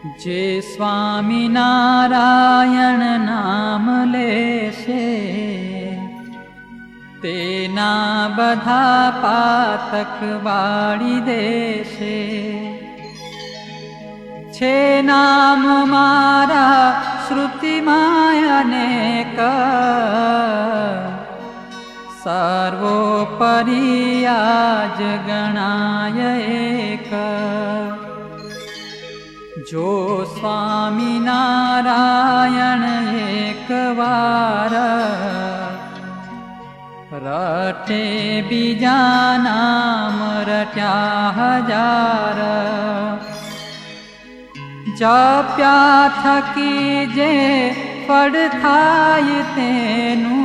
जे स्वामिनारायण नाम लेशे तेना बधा पातक वाळी देशे। छे नाम मारा श्रुतिमाय अनेक सर्वोपरि आज गणाय एक। जो स्वामिनारायण एक वार रटे बीजा नाम रट्या हजार। जप्या थकी जे फळ थाय तेनु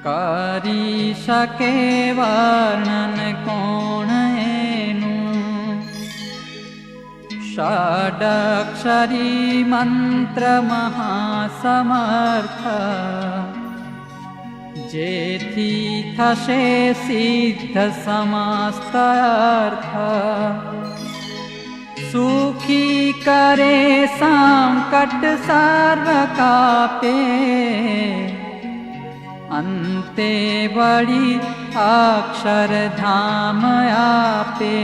करी शके वर्णन कोण एनु। षडक्षरी मंत्र महासमर्थ जेथी थशे सिद्ध समस्त अर्थ। सुखी करे संकट सर्व कापे अन्ते बड़ी अक्षरधाम आपे।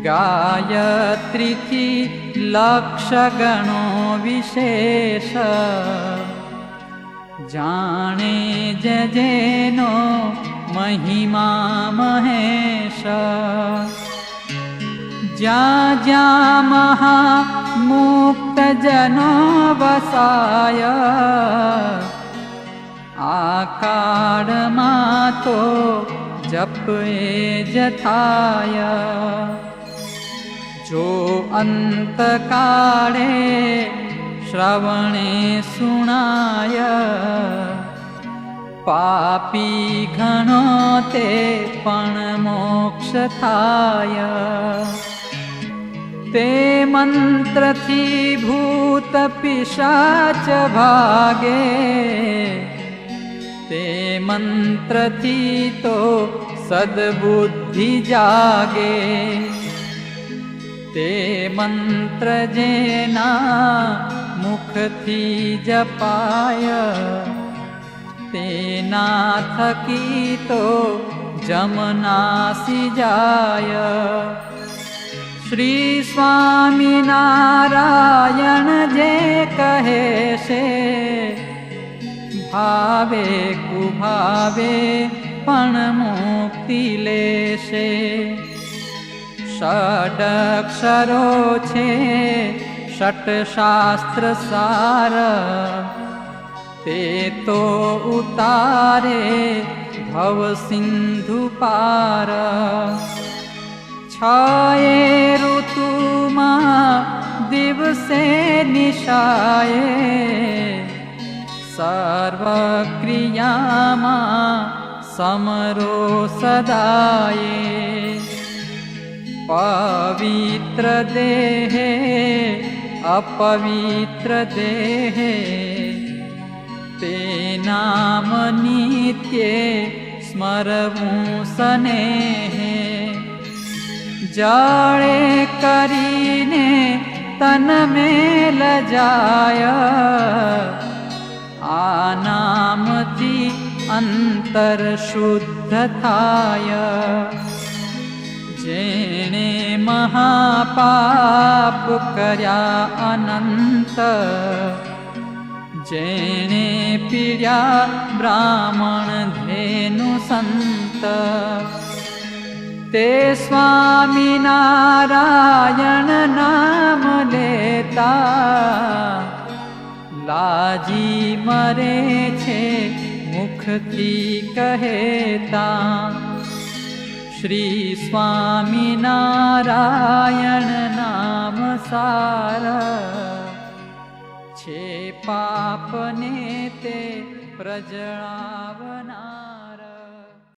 गायत्री थी लक्ष गणो विशेष जाने जेनो महिमा महेश। ज्या ज्या महामुक्त जनो बसाय आकाळ मातो जप जथाय। जो अंत काळे श्रवणे सुनाय पापी घणो ते पण मोक्ष थाय। ते मंत्र थी भूत पिशाच भागे ते मंत्र थी तो सद्बुद्धि जागे। ते मंत्र जेना मुख थी जपाय तेना थकी तो जमनासी जाय। श्री स्वामिनारायण जे कहे से भावे कुभावे पण मुक्ति लेशे। षडक्षरो छे षट शास्त्र सार ते तो उतारे भव सिंधु पार। छाये ऋतुमा दिवसे निशाये सर्व क्रियामा समरो सदाये। पवित्र देहे अपवित्र देहे ते नाम नित्ये स्मरवूं सनेहे। जळे करीने तन मेल जाय आ नाम थी अंतर शुद्ध थाय। जेणे महापाप कर्या अनंत जेणे पीड्या ब्राह्मण धेनु संत ते स्वामिनारायण नाम लेता लाजी मरे छे मुख थी कहेता। श्री स्वामिनारायण नाम सार छे पापने ते प्रजळावनार।